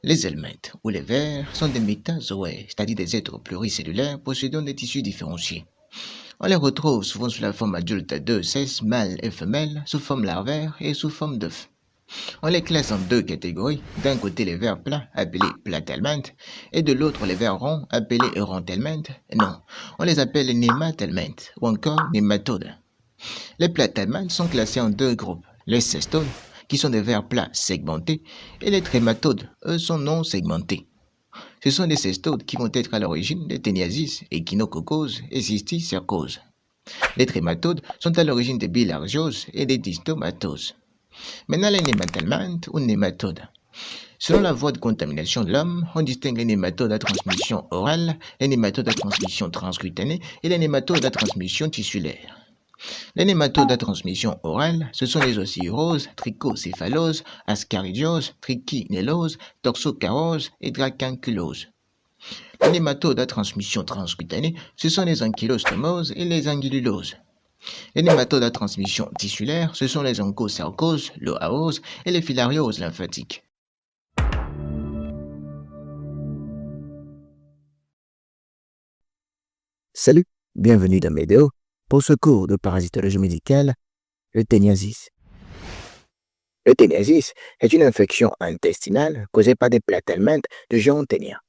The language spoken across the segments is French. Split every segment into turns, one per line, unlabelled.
Les helminthes ou les vers sont des métazoaires, c'est-à-dire des êtres pluricellulaires possédant des tissus différenciés. On les retrouve souvent sous la forme adulte de sexes mâles et femelles, sous forme larvaire et sous forme d'œuf. On les classe en deux catégories, d'un côté les vers plats appelés platelminthes et de l'autre les vers ronds appelés rentelminthes. Non, on les appelle nématelminthes ou encore nématodes. Les platelminthes sont classés en deux groupes, les cestodes, qui sont des vers plats segmentés, et les trématodes, eux, sont non segmentés. Ce sont des cestodes qui vont être à l'origine des téniasis, échinococoses et cysticercoses. Les trématodes sont à l'origine des bilharzioses et des dystomatoses. Maintenant, les nématelminthes ou nématodes. Selon la voie de contamination de l'homme, on distingue les nématodes à transmission orale, les nématodes à transmission transcutanée et les nématodes à transmission tissulaire. Les nématodes à transmission orale, ce sont les ocirrhoses, trichocéphaloses, ascaridioses, trichinelloses, toxocaroses et dracunculoses. Les nématodes à transmission transcutanée, ce sont les ankylostomoses et les angululoses. Les nématodes à transmission tissulaire, ce sont les onchocercoses, l'oaose et les filarioses lymphatiques.
Salut, bienvenue dans Médéo pour ce cours de parasitologie médicale, le téniasis. Le téniasis est une infection intestinale causée par des platelminthes de genre ténia.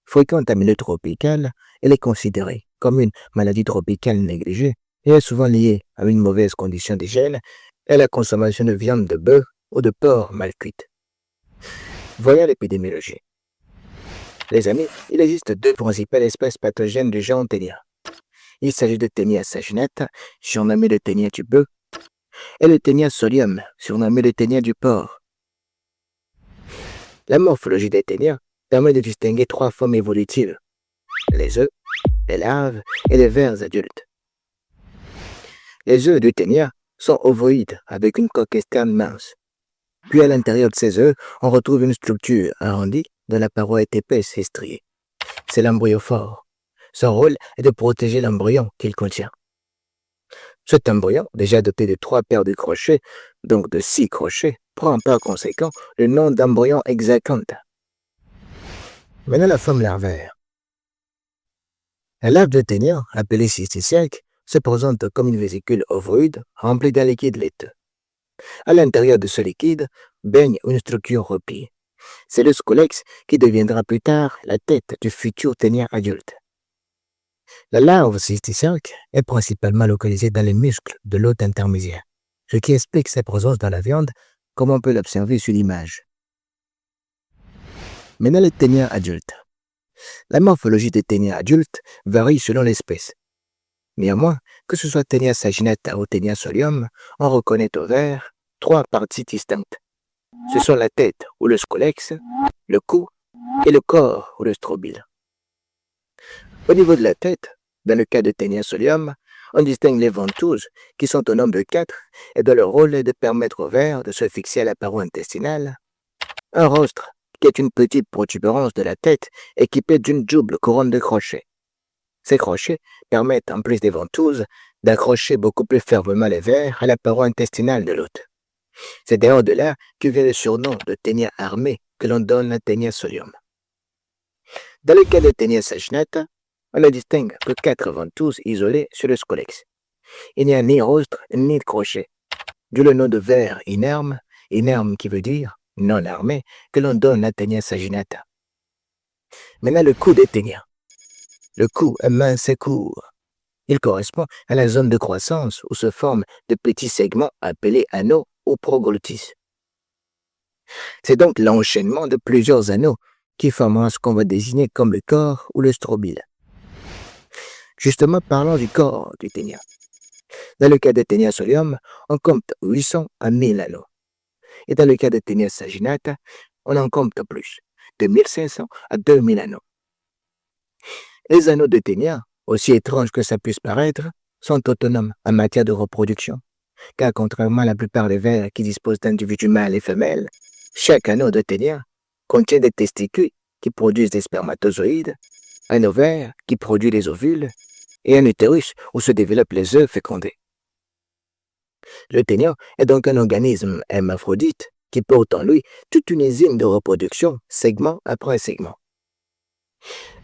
Fréquente en milieu tropical, elle est considérée comme une maladie tropicale négligée et est souvent liée à une mauvaise condition d'hygiène et à la consommation de viande de bœuf ou de porc mal cuite. Voyons l'épidémiologie. Les amis, il existe deux principales espèces pathogènes du genre ténia. Il s'agit de Taenia saginata, surnommé le ténia du bœuf, et le Taenia solium, surnommé le ténia du porc. La morphologie des ténias permet de distinguer trois formes évolutives, les œufs, les larves et les vers adultes. Les œufs du ténia sont ovoïdes avec une coque externe mince. Puis à l'intérieur de ces œufs, on retrouve une structure arrondie dont la paroi est épaisse et striée. C'est l'embryophore. Son rôle est de protéger l'embryon qu'il contient. Cet embryon, déjà doté de 3 paires de crochets, donc de 6 crochets, prend par conséquent le nom d'embryon hexaconte. Maintenant la forme larvaire. La larve de ténia, appelée cysticerque, se présente comme une vésicule ovoïde remplie d'un liquide laiteux. À l'intérieur de ce liquide baigne une structure remplie. C'est le scolex qui deviendra plus tard la tête du futur ténia adulte. La larve cysticerque est principalement localisée dans les muscles de l'hôte intermédiaire, ce qui explique sa présence dans la viande, comme on peut l'observer sur l'image. Maintenant le ténia adulte. La morphologie des ténias adultes varie selon l'espèce. Néanmoins, que ce soit Taenia saginata ou Taenia solium, on reconnaît au vert 3 parties distinctes. Ce sont la tête ou le scolex, le cou et le corps ou le strobile. Au niveau de la tête, dans le cas de Taenia solium, on distingue les ventouses qui sont au nombre de 4 et dont le rôle est de permettre au ver de se fixer à la paroi intestinale, un rostre qui est une petite protubérance de la tête équipée d'une double couronne de crochets. Ces crochets permettent, en plus des ventouses, d'accrocher beaucoup plus fermement les vers à la paroi intestinale de l'hôte. C'est d'ailleurs de là que vient le surnom de ténia armée que l'on donne à Taenia solium. Dans le cas de Taenia saginata, on ne distingue que 4 ventouses isolées sur le scolex. Il n'y a ni rostre ni de crochet, d'où le nom de ver inerme qui veut dire non armé, que l'on donne à Taenia saginata. Maintenant le cou des ténias. Le cou est mince et court. Il correspond à la zone de croissance où se forment de petits segments appelés anneaux ou proglottis. C'est donc l'enchaînement de plusieurs anneaux qui formeront ce qu'on va désigner comme le corps ou le strobile. Justement, parlons du corps du ténia. Dans le cas de Taenia solium, on compte 800 à 1000 anneaux. Et dans le cas de Taenia saginata, on en compte plus, de 1500 à 2000 anneaux. Les anneaux de ténia, aussi étranges que ça puisse paraître, sont autonomes en matière de reproduction, car contrairement à la plupart des vers qui disposent d'individus mâles et femelles, chaque anneau de ténia contient des testicules qui produisent des spermatozoïdes, un ovaire qui produit les ovules et un utérus où se développent les œufs fécondés. Le ténia est donc un organisme hermaphrodite qui porte en lui toute une usine de reproduction, segment après segment.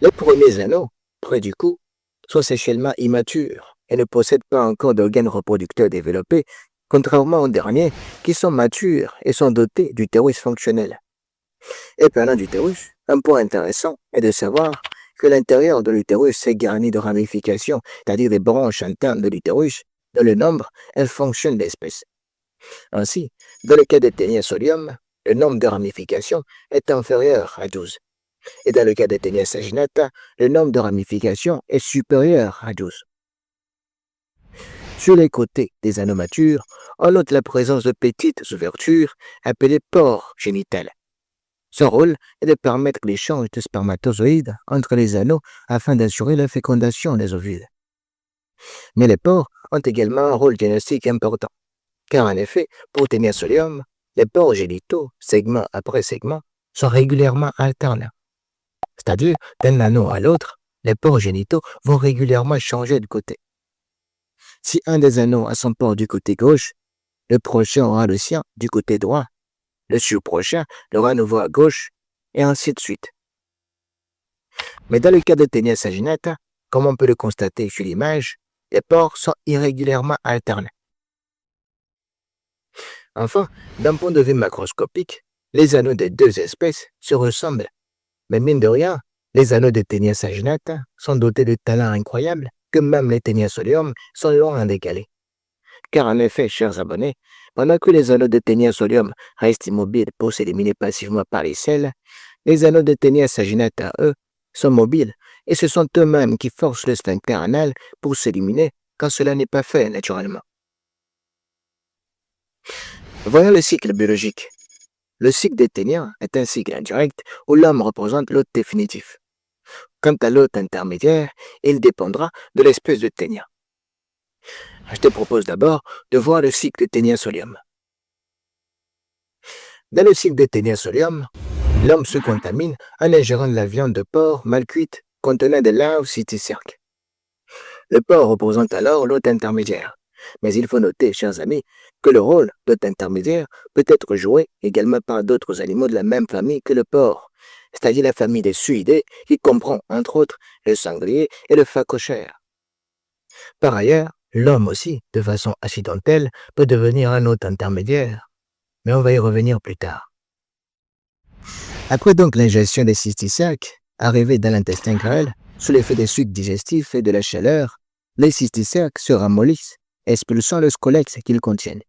Les premiers anneaux, près du cou, sont sexuellement immatures et ne possèdent pas encore d'organes reproducteurs développés, contrairement aux derniers qui sont matures et sont dotés d'utérus fonctionnel. Et parlant d'utérus, un point intéressant est de savoir que l'intérieur de l'utérus est garni de ramifications, c'est-à-dire des branches internes de l'utérus, dont le nombre et le fonction d'espèces. Ainsi, dans le cas de Ténia solium, le nombre de ramifications est inférieur à 12. Et dans le cas de Ténia saginata, le nombre de ramifications est supérieur à 12. Sur les côtés des anneaux matures, on note la présence de petites ouvertures appelées pores génitales. Son rôle est de permettre l'échange de spermatozoïdes entre les anneaux afin d'assurer la fécondation des ovules. Mais les pores ont également un rôle diagnostique important, car en effet, pour Ténia solium, les pores génitaux, segment après segment, sont régulièrement alternés. C'est-à-dire, d'un anneau à l'autre, les pores génitaux vont régulièrement changer de côté. Si un des anneaux a son pore du côté gauche, le prochain aura le sien du côté droit, le surprochain l'aura à nouveau à gauche, et ainsi de suite. Mais dans le cas de Ténia saginata, comme on peut le constater sur l'image, les pores sont irrégulièrement alternés. Enfin, d'un point de vue macroscopique, les anneaux des deux espèces se ressemblent. Mais mine de rien, les anneaux de Ténia saginata sont dotés de talents incroyables que même les Ténia solium sont loin d'égaler. Car en effet, chers abonnés, pendant que les anneaux de Ténia solium restent immobiles pour s'éliminer passivement par les selles, les anneaux de Ténia saginata, eux, sont mobiles et ce sont eux-mêmes qui forcent le sphincter anal pour s'éliminer quand cela n'est pas fait naturellement. Voyons le cycle biologique. Le cycle des Ténia est un cycle indirect où l'homme représente l'hôte définitif. Quant à l'hôte intermédiaire, il dépendra de l'espèce de Ténia. Je te propose d'abord de voir le cycle de Ténia solium. Dans le cycle de Ténia solium, l'homme se contamine en ingérant de la viande de porc mal cuite contenant des larves cysticerques. Le porc représente alors l'hôte intermédiaire. Mais il faut noter, chers amis, que le rôle d'hôte intermédiaire peut être joué également par d'autres animaux de la même famille que le porc, c'est-à-dire la famille des suidés qui comprend, entre autres, le sanglier et le phacochère. Par ailleurs, l'homme aussi, de façon accidentelle, peut devenir un hôte intermédiaire, mais on va y revenir plus tard. Après donc l'ingestion des cysticerques, arrivés dans l'intestin grêle, sous l'effet des sucs digestifs et de la chaleur, les cysticerques se ramollissent, expulsant le scolex qu'ils contiennent.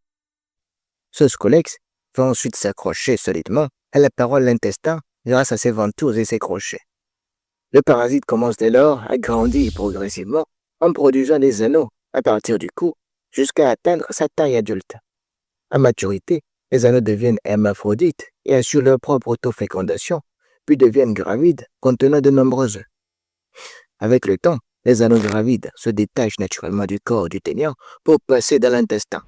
Ce scolex va ensuite s'accrocher solidement à la paroi de l'intestin grâce à ses ventouses et ses crochets. Le parasite commence dès lors à grandir progressivement en produisant des anneaux à partir du cou jusqu'à atteindre sa taille adulte. À maturité, les anneaux deviennent hermaphrodites et assurent leur propre autofécondation, puis deviennent gravides contenant de nombreux œufs. Avec le temps, les anneaux gravides se détachent naturellement du corps du téniant pour passer dans l'intestin.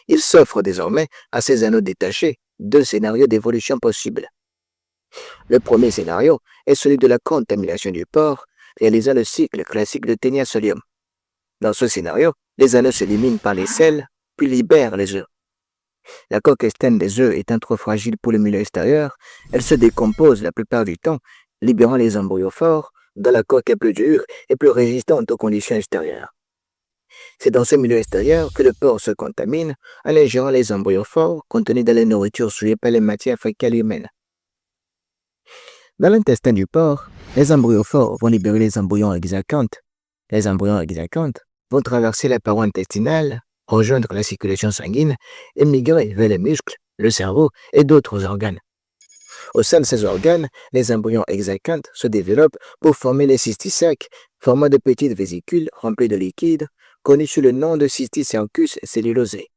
Il s'offre désormais à ces anneaux détachés deux scénarios d'évolution possibles. Le premier scénario est celui de la contamination du porc, réalisant le cycle classique de Ténia solium. Dans ce scénario, les anneaux s'éliminent par les selles, puis libèrent les œufs. La coque externe des œufs étant trop fragile pour le milieu extérieur, elle se décompose la plupart du temps, libérant les embryophores, dont la coque est plus dure et plus résistante aux conditions extérieures. C'est dans ce milieu extérieur que le porc se contamine en ingérant les embryophores contenus dans la nourriture souillée par les matières fécales humaines. Dans l'intestin du porc, les embryophores vont libérer les embryons hexacantes. Les embryons hexacantes vont traverser la paroi intestinale, rejoindre la circulation sanguine et migrer vers les muscles, le cerveau et d'autres organes. Au sein de ces organes, les embryons hexacantes se développent pour former les cysticerques, formant de petites vésicules remplies de liquide, connues sous le nom de cysticercus cellulosé.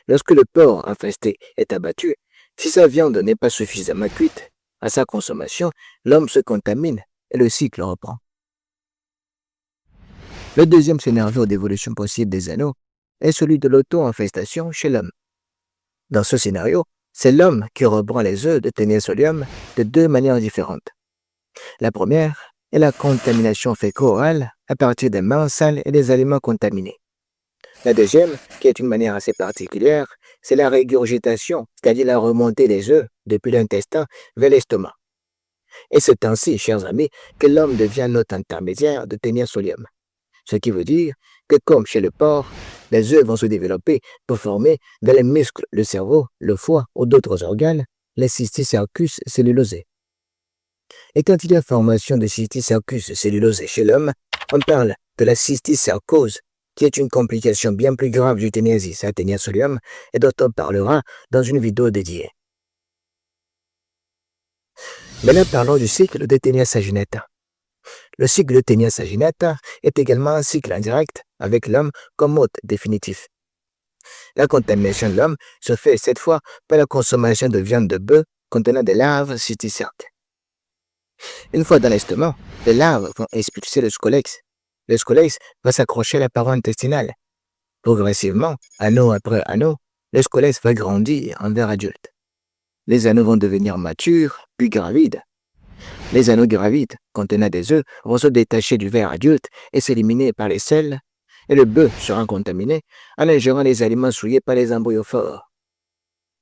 Lorsque le porc infesté est abattu, si sa viande n'est pas suffisamment cuite, à sa consommation, l'homme se contamine et le cycle reprend. Le deuxième scénario d'évolution possible des anneaux est celui de l'auto-infestation chez l'homme. Dans ce scénario, c'est l'homme qui reprend les œufs de Ténia solium de deux manières différentes. La première est la contamination féco-orale à partir des mains sales et des aliments contaminés. La deuxième, qui est une manière assez particulière, c'est la régurgitation, c'est-à-dire la remontée des œufs depuis l'intestin vers l'estomac. Et c'est ainsi, chers amis, que l'homme devient l'hôte intermédiaire de ténia solium. Ce qui veut dire que comme chez le porc, les œufs vont se développer pour former dans les muscles, le cerveau, le foie ou d'autres organes, les cysticercus cellulosés. Et quand il y a formation de cysticercus cellulosés chez l'homme, on parle de la cysticercose, qui est une complication bien plus grave du téniasis à ténia solium et dont on parlera dans une vidéo dédiée. Maintenant, parlons du cycle de ténia saginata. Le cycle de ténia saginata est également un cycle indirect avec l'homme comme hôte définitif. La contamination de l'homme se fait cette fois par la consommation de viande de bœuf contenant des larves cysticerques. Une fois dans l'estomac, les larves vont expulser le scolex. Le scolex va s'accrocher à la paroi intestinale. Progressivement, anneau après anneau, le scolex va grandir en ver adulte. Les anneaux vont devenir matures, puis gravides. Les anneaux gravides, contenant des œufs, vont se détacher du ver adulte et s'éliminer par les selles, et le bœuf sera contaminé en ingérant les aliments souillés par les embryophores.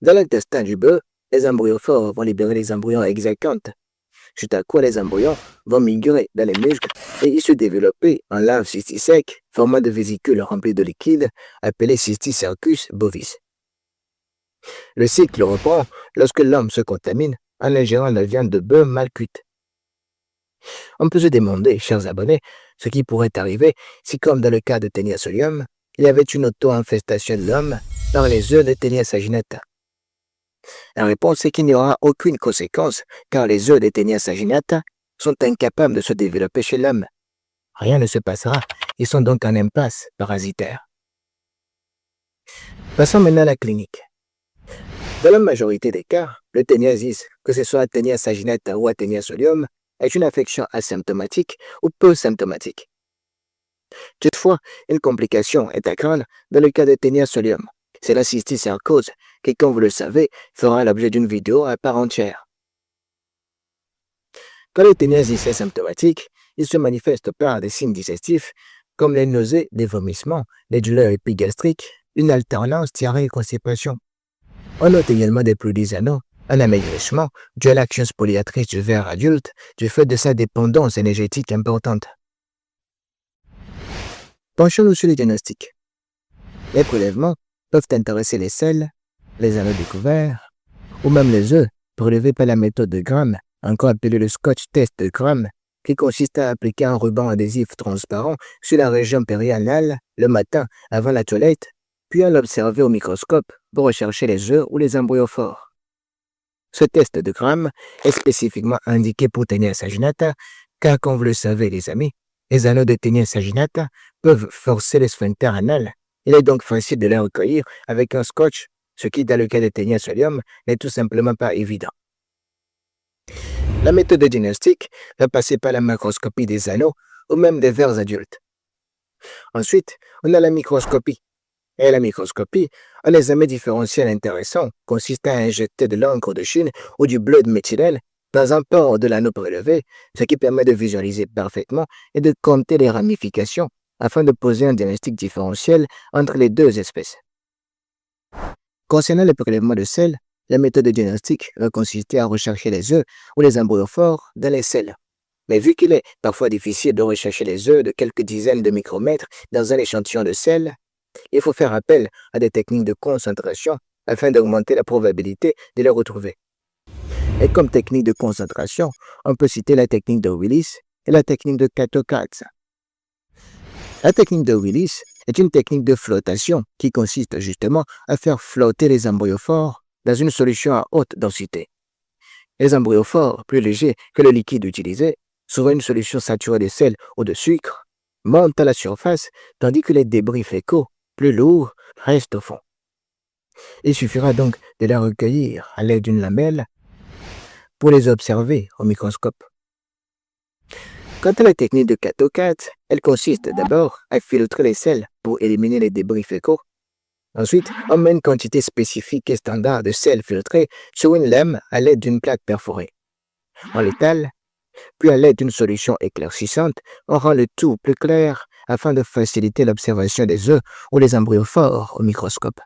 Dans l'intestin du bœuf, les embryophores vont libérer les embryons exécrantes, suite à quoi les embryons vont migrer dans les muscles et y se développer en larves cystisèques formant de vésicules remplies de liquide appelées cysticercus bovis. Le cycle reprend lorsque l'homme se contamine en ingérant la viande de bœuf mal cuite. On peut se demander, chers abonnés, ce qui pourrait arriver si, comme dans le cas de ténia solium, il y avait une auto-infestation de l'homme par les œufs de ténia saginata. La réponse est qu'il n'y aura aucune conséquence car les œufs de ténia saginata sont incapables de se développer chez l'homme. Rien ne se passera, ils sont donc en impasse parasitaire. Passons maintenant à la clinique. Dans la majorité des cas, le téniasis, que ce soit ténia saginata ou ténia solium, est une affection asymptomatique ou peu symptomatique. Toutefois, une complication est à craindre dans le cas de ténia solium. C'est la cysticercose qui, comme vous le savez, fera l'objet d'une vidéo à part entière. Quand le téniasis est symptomatique, il se manifeste par des signes digestifs comme les nausées, des vomissements, des douleurs épigastriques, une alternance diarrhée et constipation. On note également des plus des anneaux, un amaigrissement dû à l'action spoliatrice du ver adulte du fait de sa dépendance énergétique importante. Penchons-nous sur les diagnostics. Les prélèvements peuvent intéresser les selles, les anneaux découverts, ou même les œufs prélevés par la méthode de Gram, encore appelée le Scotch test de Gram, qui consiste à appliquer un ruban adhésif transparent sur la région périanale le matin avant la toilette, puis à l'observer au microscope pour rechercher les œufs ou les embryophores. Ce test de Gram est spécifiquement indiqué pour ténia saginata, car comme vous le savez les amis, les anneaux de ténia saginata peuvent forcer le sphincter anal. Il est donc facile de les recueillir avec un scotch, ce qui dans le cas de ténia solium n'est tout simplement pas évident. La méthode de diagnostic va passer par la macroscopie des anneaux ou même des vers adultes. Ensuite, on a la microscopie. Et la microscopie, un examen différentiel intéressant consiste à injecter de l'encre de Chine ou du bleu de méthylène dans un pore de l'anneau prélevé, ce qui permet de visualiser parfaitement et de compter les ramifications afin de poser un diagnostic différentiel entre les deux espèces. Concernant le prélèvement de sel, la méthode de diagnostic va consister à rechercher les œufs ou les embryophores dans les selles. Mais vu qu'il est parfois difficile de rechercher les œufs de quelques dizaines de micromètres dans un échantillon de sel, il faut faire appel à des techniques de concentration afin d'augmenter la probabilité de les retrouver. Et comme technique de concentration, on peut citer la technique de Willis et la technique de Cato-Katz. La technique de Willis est une technique de flottation qui consiste justement à faire flotter les embryophores dans une solution à haute densité. Les embryophores, plus légers que le liquide utilisé, souvent une solution saturée de sel ou de sucre, montent à la surface tandis que les débris fécaux, plus lourds, restent au fond. Il suffira donc de les recueillir à l'aide d'une lamelle pour les observer au microscope. Quant à la technique de Cato-Katz, elle consiste d'abord à filtrer les sels pour éliminer les débris fécaux. Ensuite, on met une quantité spécifique et standard de sel filtré sur une lame à l'aide d'une plaque perforée. On l'étale, puis à l'aide d'une solution éclaircissante, on rend le tout plus clair afin de faciliter l'observation des œufs ou les embryophores au microscope.